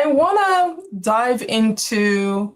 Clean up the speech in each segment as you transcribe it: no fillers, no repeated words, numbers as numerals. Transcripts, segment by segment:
I want to dive into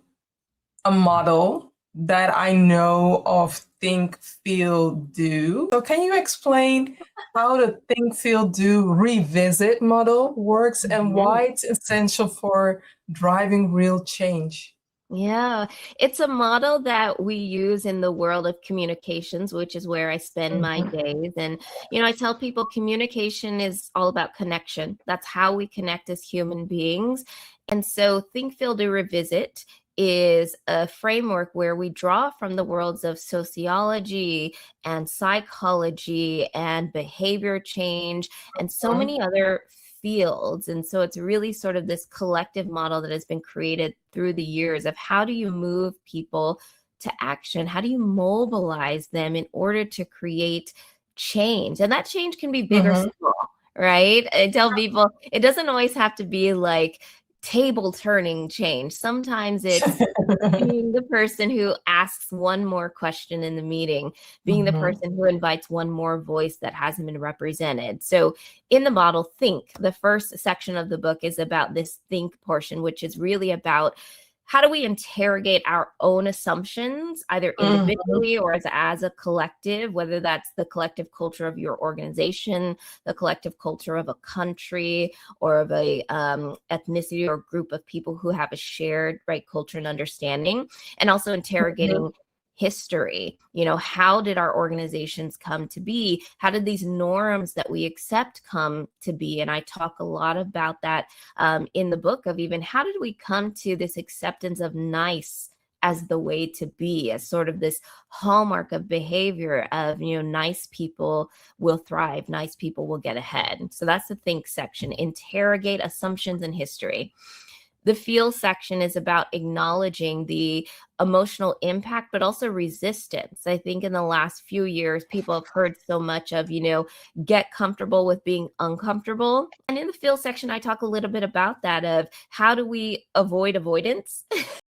a model that I know of think, feel, do. So, can you explain how the think, feel, do revisit model works and Mhm. why it's essential for driving real change? Yeah, it's a model that we use in the world of communications, which is where I spend my Mhm. days. And, I tell people communication is all about connection. That's how we connect as human beings. And so, Think, Feel, Do, Revisit is a framework where we draw from the worlds of sociology and psychology and behavior change and so Mhm. many other fields. And so it's really sort of this collective model that has been created through the years of how do you move people to action? How do you mobilize them in order to create change? And that change can be big or Mhm. small, right? I tell people it doesn't always have to be like table turning change. Sometimes it's being the person who asks one more question in the meeting, being the Mhm. person who invites one more voice that hasn't been represented. So, in the model, think, the first section of the book is about this think portion, which is really about how do we interrogate our own assumptions, either Mhm. individually or as a collective, whether that's the collective culture of your organization, the collective culture of a country, or of a ethnicity or group of people who have a shared right culture and understanding, and also Mhm. interrogating history. How did our organizations come to be? How did these norms that we accept come to be? And I talk a lot about that in the book, of even how did we come to this acceptance of nice as the way to be, as sort of this hallmark of behavior of, nice people will thrive, nice people will get ahead. So that's the think section, interrogate assumptions and history. The feel section is about acknowledging the emotional impact, but also resistance. I think in the last few years, people have heard so much of, get comfortable with being uncomfortable. And in the feel section, I talk a little bit about that, of how do we avoid avoidance